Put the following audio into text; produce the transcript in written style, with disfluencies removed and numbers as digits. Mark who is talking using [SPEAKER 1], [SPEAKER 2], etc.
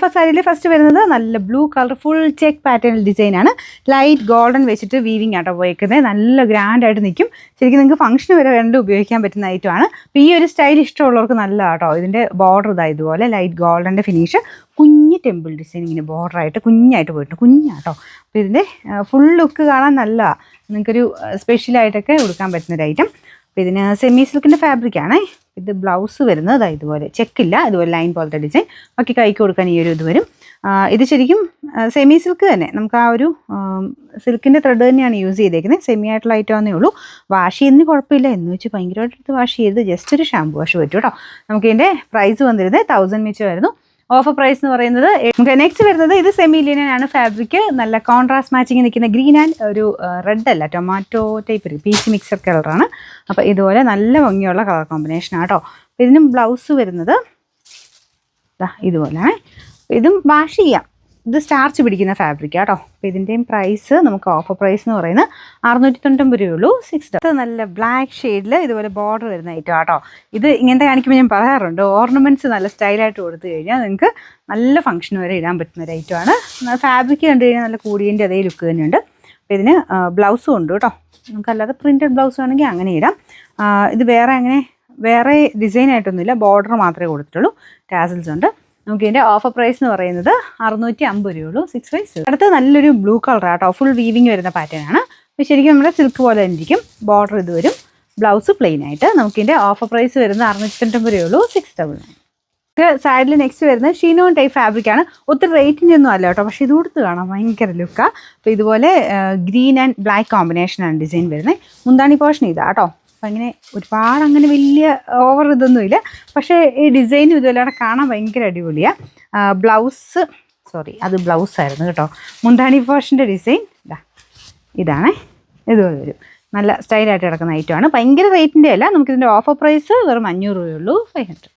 [SPEAKER 1] മുസഫ സാരിയിൽ ഫസ്റ്റ് വരുന്നത് നല്ല blue colour full check pattern ഡിസൈനാണ്. ലൈറ്റ് ഗോൾഡൻ വെച്ചിട്ട് വീവിങ് ആട്ടോ പോയേക്കുന്നത്. നല്ല ഗ്രാൻഡായിട്ട് നിൽക്കും. ശരിക്കും നിങ്ങൾക്ക് ഫംഗ്ഷന് വരെ വേണ്ട ഉപയോഗിക്കാൻ പറ്റുന്ന ഐറ്റമാണ്. അപ്പോൾ ഈ ഒരു സ്റ്റൈൽ ഇഷ്ടമുള്ളവർക്ക് നല്ല കേട്ടോ. ഇതിൻ്റെ ബോർഡർ ഇതുപോലെ ലൈറ്റ് ഗോൾഡൻ്റെ ഫിനിഷ്, കുഞ്ഞ് ടെമ്പിൾ ഡിസൈൻ ഇങ്ങനെ ബോർഡറായിട്ട് കുഞ്ഞായിട്ട് പോയിട്ടുണ്ട്, കുഞ്ഞാട്ടോ. അപ്പോൾ ഇതിൻ്റെ ഫുൾ ലുക്ക് കാണാൻ നല്ലതാണ്. നിങ്ങൾക്കൊരു സ്പെഷ്യലായിട്ടൊക്കെ കൊടുക്കാൻ പറ്റുന്നൊരു ഐറ്റം. അപ്പോൾ ഇതിന് സെമി സിൽക്കിൻ്റെ ഫാബ്രിക്കാണ്. ഇത് ബ്ലൗസ് വരുന്നത് ഇതുപോലെ ചെക്കില്ല, ഇതുപോലെ ലൈൻ പോലത്തെ ഡിസൈൻ. ബാക്കി കൈക്ക് കൊടുക്കാൻ ഈ ഒരു ഇത് വരും. ഇത് ശരിക്കും സെമി സിൽക്ക് തന്നെ. നമുക്ക് ആ ഒരു സിൽക്കിൻ്റെ ത്രെഡ് തന്നെയാണ് യൂസ് ചെയ്തേക്കുന്നത്. സെമി ആയിട്ടുള്ള ഐറ്റമാണെന്നേ ഉള്ളൂ. വാഷ് ചെയ്യുന്നതിന് കുഴപ്പമില്ല, എന്ന് വെച്ച് ഭയങ്കരമായിട്ട് വാഷ് ചെയ്ത് ജസ്റ്റ് ഒരു ഷാമ്പു വാഷ് പറ്റും കേട്ടോ. നമുക്ക് ഇതിൻ്റെ പ്രൈസ് വന്നിരുന്നത് 1000 മിച്ചമായിരുന്നു. ഓഫർ പ്രൈസ് എന്ന് പറയുന്നത് നമുക്ക് നെക്സ്റ്റ് വരുന്നത് ഇത് സെമി ലിനൻ ആണ് ഫാബ്രിക്. നല്ല കോൺട്രാസ്റ്റ് മാച്ചിങ് നിൽക്കുന്ന ഗ്രീൻ ആൻഡ് ഒരു റെഡ് അല്ല ടൊമാറ്റോ ടൈപ്പ് ഒരു പീച്ച് മിക്സർ കളറാണ്. അപ്പോൾ ഇതുപോലെ നല്ല ഭംഗിയുള്ള കളർ കോമ്പിനേഷൻ ആട്ടോ. അപ്പോൾ ഇതിനും ബ്ലൗസ് വരുന്നത് ഇതുപോലെയാണ്. ഇതും വാഷ് ചെയ്യാം. ഇത് സ്റ്റാർച്ച് പിടിക്കുന്ന ഫാബ്രിക് ആട്ടോ. അപ്പോൾ ഇതിൻ്റെയും പ്രൈസ് നമുക്ക് ഓഫർ പ്രൈസ് എന്ന് പറയുന്നത് 699 രൂപയുള്ളൂ. 6 നല്ല ബ്ലാക്ക് ഷെയ്ഡിൽ ഇതുപോലെ ബോർഡർ വരുന്ന ഐറ്റം ആട്ടോ. ഇത് ഇങ്ങനത്തെ കാണിക്കുമ്പോൾ ഞാൻ പറയാറുണ്ട്, ഓർണമെൻറ്റ്സ് നല്ല സ്റ്റൈലായിട്ട് കൊടുത്തു കഴിഞ്ഞാൽ നിങ്ങൾക്ക് നല്ല ഫംഗ്ഷൻ വരെ ഇടാൻ പറ്റുന്ന ഒരു ഐറ്റമാണ്. ഫാബ്രിക് കണ്ടു കഴിഞ്ഞാൽ നല്ല കൂടിയതിൻ്റെ അതേ ലുക്ക് തന്നെയുണ്ട്. അപ്പോൾ ഇതിന് ബ്ലൗസും ഉണ്ട് കേട്ടോ. നമുക്കല്ലാതെ പ്രിൻറ്റഡ് ബ്ലൗസ് വേണമെങ്കിൽ അങ്ങനെ ഇടാം. ഇത് വേറെ ഡിസൈനായിട്ടൊന്നുമില്ല, ബോർഡർ മാത്രമേ കൊടുത്തിട്ടുള്ളൂ. ടാസൽസ് ഉണ്ട്. നമുക്ക് ഇതിൻ്റെ ഓഫർ പ്രൈസ് എന്ന് പറയുന്നത് 650 രൂപയുള്ളൂ. 6 5. അടുത്ത നല്ലൊരു ബ്ലൂ കളർ ആട്ടോ. ഫുൾ വീവിങ് വരുന്ന പാറ്റേൺ ആണ്. അപ്പോൾ ശരിക്കും നമ്മുടെ സിൽക്ക് പോലെ തന്നെ ഇരിക്കും. ബോർഡർ ഇത് വരും, ബ്ലൗസ് പ്ലെയിൻ ആയിട്ട്. നമുക്ക് ഇതിൻ്റെ ഓഫർ പ്രൈസ് വരുന്നത് 699 രൂപയുള്ളൂ. 699. സൈഡിൽ നെക്സ്റ്റ് വരുന്നത് ഷീനോൺ ടൈപ്പ് ഫാബ്രിക്കാണ്. ഒത്തിരി റേറ്റിൻ്റെ ഒന്നും അല്ല കേട്ടോ, പക്ഷേ ഇത് കൊടുത്ത് കാണാം ഭയങ്കര ലുക്കാണ്. അപ്പോൾ ഇതുപോലെ ഗ്രീൻ ആൻഡ് ബ്ലാക്ക് കോമ്പിനേഷനാണ് ഡിസൈൻ വരുന്നത്. മുന്താണി പോർഷൻ ഇതാ കേട്ടോ. അപ്പം അങ്ങനെ ഒരുപാട് അങ്ങനെ വലിയ ഓവർ ഇതൊന്നുമില്ല, പക്ഷേ ഈ ഡിസൈനും ഇതുപോലെ കാണാൻ ഭയങ്കര അടിപൊളിയാണ്. അത് ബ്ലൗസായിരുന്നു കേട്ടോ. മുന്താണി പോർഷൻ്റെ ഡിസൈൻ ഇതാണ്, ഇതുപോലെ വരും. നല്ല സ്റ്റൈലായിട്ട് കിടക്കുന്ന ഐറ്റമാണ്. ഭയങ്കര റേറ്റിൻ്റെ അല്ല. നമുക്കിതിൻ്റെ ഓഫർ പ്രൈസ് വെറും 500 രൂപയുള്ളൂ. 500.